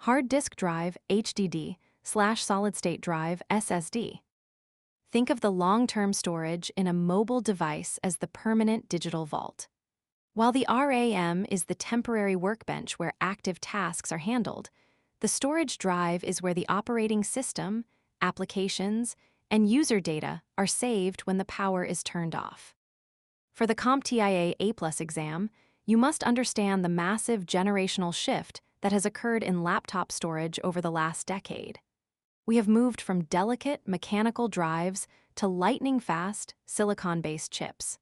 Hard disk drive, HDD/solid state drive, SSD. Think of the long-term storage in a mobile device as the permanent digital vault. While the RAM is the temporary workbench where active tasks are handled, the storage drive is where the operating system, applications, and user data are saved when the power is turned off. For the CompTIA A+ exam, you must understand the massive generational shift that has occurred in laptop storage over the last decade. We have moved from delicate mechanical drives to lightning-fast silicon-based chips.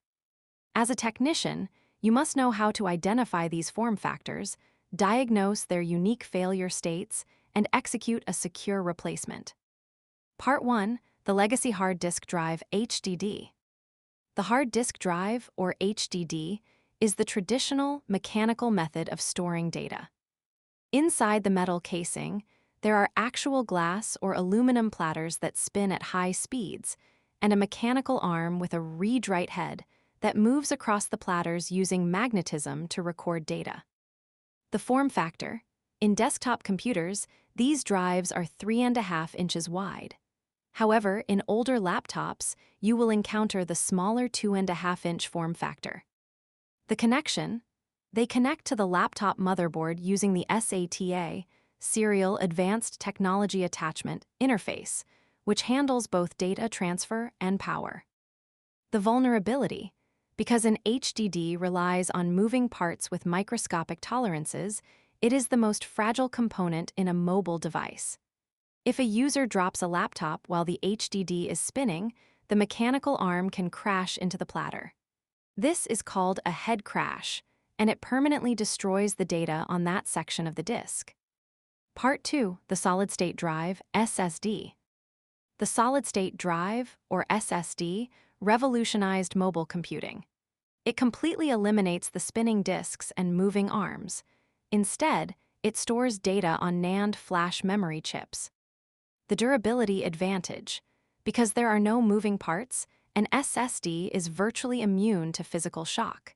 As a technician, you must know how to identify these form factors, diagnose their unique failure states, and execute a secure replacement. Part 1. The Legacy Hard Disk Drive, HDD. The hard disk drive, or HDD, is the traditional mechanical method of storing data. Inside the metal casing, there are actual glass or aluminum platters that spin at high speeds, and a mechanical arm with a read-write head that moves across the platters using magnetism to record data. The form factor. In desktop computers, these drives are 3.5 inches wide. However, in older laptops, you will encounter the smaller 2.5-inch form factor. The connection. They connect to the laptop motherboard using the SATA, Serial Advanced Technology Attachment interface, which handles both data transfer and power. The vulnerability. Because an HDD relies on moving parts with microscopic tolerances, it is the most fragile component in a mobile device. If a user drops a laptop while the HDD is spinning, the mechanical arm can crash into the platter. This is called a head crash, and it permanently destroys the data on that section of the disk. Part 2. The Solid-State Drive, SSD. The solid-state drive, or SSD, revolutionized mobile computing. It completely eliminates the spinning disks and moving arms. Instead, it stores data on NAND flash memory chips. The durability advantage. Because there are no moving parts, an SSD is virtually immune to physical shock.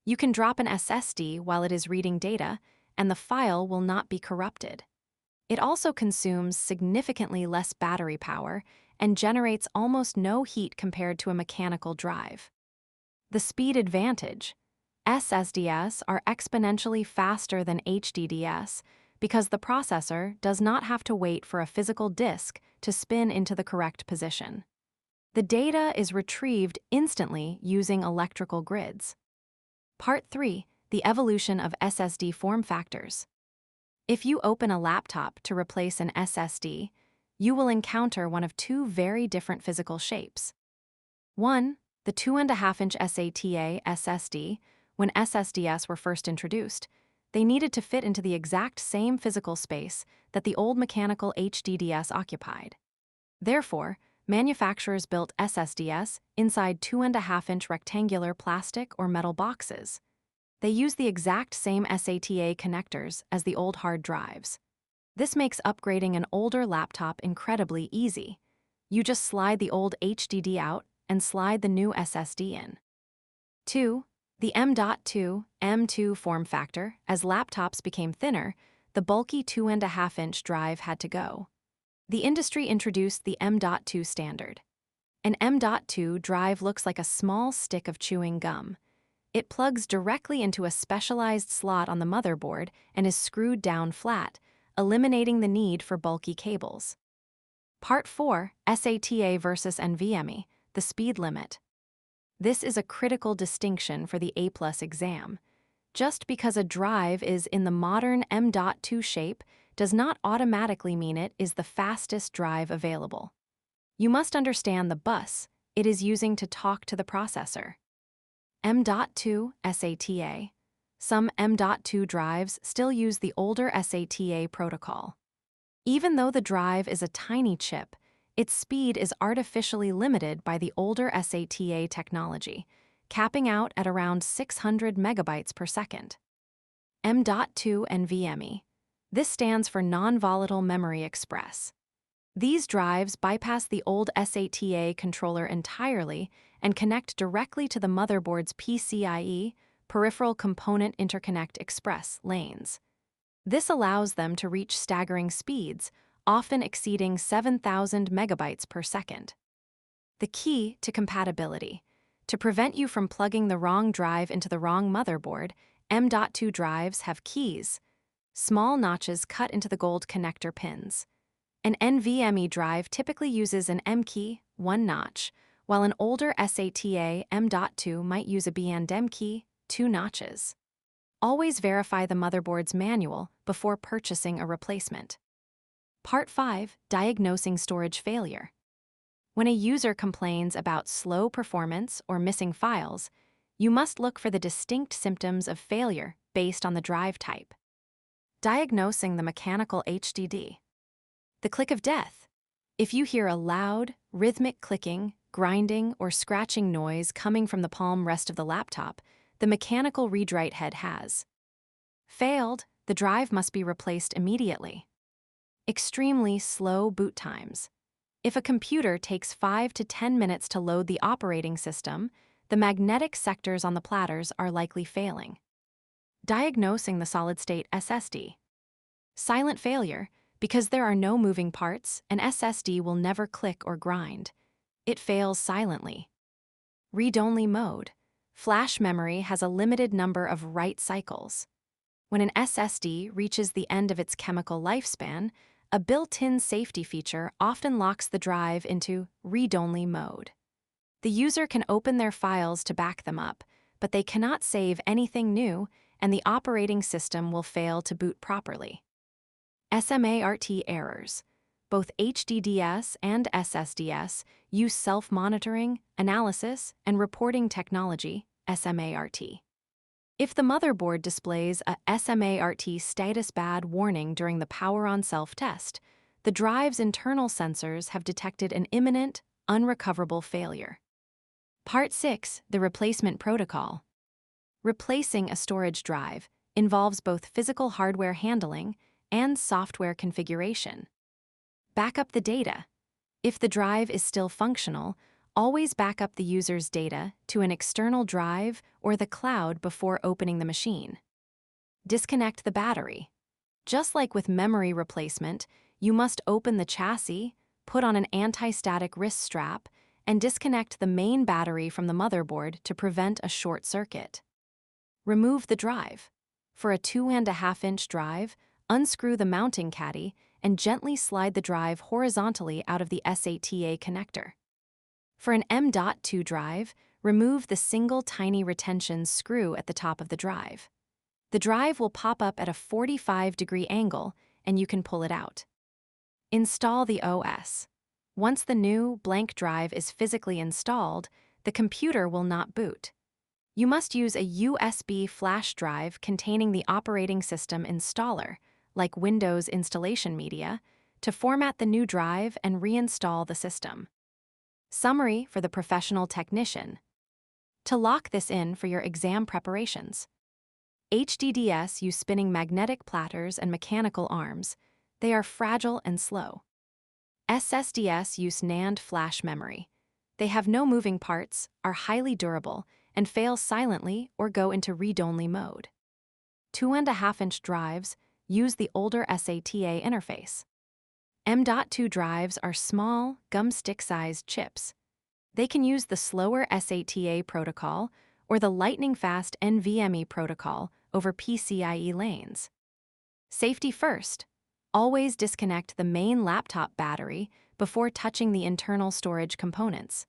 You can drop an SSD while it is reading data, and the file will not be corrupted. It also consumes significantly less battery power and generates almost no heat compared to a mechanical drive. The speed advantage. SSDs are exponentially faster than HDDs because the processor does not have to wait for a physical disk to spin into the correct position. The data is retrieved instantly using electrical grids. Part 3. The Evolution of SSD Form Factors. If you open a laptop to replace an SSD, you will encounter one of two very different physical shapes. 1. The 2.5-inch SATA SSD. When SSDs were first introduced, they needed to fit into the exact same physical space that the old mechanical HDDs occupied. Therefore, manufacturers built SSDs inside 2.5-inch rectangular plastic or metal boxes. They use the exact same SATA connectors as the old hard drives. This makes upgrading an older laptop incredibly easy. You just slide the old HDD out and slide the new SSD in. 2. The M.2, M2 form factor. As laptops became thinner, the bulky 2.5-inch drive had to go. The industry introduced the M.2 standard. An M.2 drive looks like a small stick of chewing gum. It plugs directly into a specialized slot on the motherboard and is screwed down flat, eliminating the need for bulky cables. Part 4. SATA versus NVMe, the speed limit. This is a critical distinction for the A+ exam. Just because a drive is in the modern M.2 shape does not automatically mean it is the fastest drive available. You must understand the bus it is using to talk to the processor. M.2 SATA. Some M.2 drives still use the older SATA protocol. Even though the drive is a tiny chip, its speed is artificially limited by the older SATA technology, capping out at around 600 megabytes per second. M.2 NVMe. This stands for Non-Volatile Memory Express. These drives bypass the old SATA controller entirely and connect directly to the motherboard's PCIe, Peripheral Component Interconnect Express, lanes. This allows them to reach staggering speeds, often exceeding 7,000 megabytes per second. The key to compatibility. To prevent you from plugging the wrong drive into the wrong motherboard, M.2 drives have keys, small notches cut into the gold connector pins. An NVMe drive typically uses an M key, one notch, while an older SATA M.2 might use a B&M key, two notches. Always verify the motherboard's manual before purchasing a replacement. Part 5. Diagnosing storage failure. When a user complains about slow performance or missing files, you must look for the distinct symptoms of failure based on the drive type. Diagnosing the mechanical HDD. The click of death. If you hear a loud, rhythmic clicking, grinding, or scratching noise coming from the palm rest of the laptop, the mechanical read-write head has failed. The drive must be replaced immediately. Extremely slow boot times. If a computer takes 5 to 10 minutes to load the operating system, the magnetic sectors on the platters are likely failing. Diagnosing the solid-state SSD. Silent failure. Because there are no moving parts, an SSD will never click or grind. It fails silently. Read-only mode. Flash memory has a limited number of write cycles. When an SSD reaches the end of its chemical lifespan, a built-in safety feature often locks the drive into read-only mode. The user can open their files to back them up, but they cannot save anything new, and the operating system will fail to boot properly. SMART errors. Both HDDs and SSDs use self-monitoring, analysis, and reporting technology, SMART. If the motherboard displays a SMART status bad warning during the power-on self-test, the drive's internal sensors have detected an imminent, unrecoverable failure. Part 6. The replacement protocol. Replacing a storage drive involves both physical hardware handling and software configuration. Back up the data. If the drive is still functional, always back up the user's data to an external drive or the cloud before opening the machine. Disconnect the battery. Just like with memory replacement, you must open the chassis, put on an anti-static wrist strap, and disconnect the main battery from the motherboard to prevent a short circuit. Remove the drive. For a 2.5-inch drive, unscrew the mounting caddy and gently slide the drive horizontally out of the SATA connector. For an M.2 drive, remove the single tiny retention screw at the top of the drive. The drive will pop up at a 45-degree angle, and you can pull it out. Install the OS. Once the new, blank drive is physically installed, the computer will not boot. You must use a USB flash drive containing the operating system installer, like Windows installation media, to format the new drive and reinstall the system. Summary for the professional technician. To lock this in for your exam preparations. HDDs use spinning magnetic platters and mechanical arms. They are fragile and slow. SSDs use NAND flash memory. They have no moving parts, are highly durable, and fail silently or go into read-only mode. 2.5-inch drives use the older SATA interface. M.2 drives are small, gum-stick-sized chips. They can use the slower SATA protocol or the lightning-fast NVMe protocol over PCIe lanes. Safety first. Always disconnect the main laptop battery before touching the internal storage components.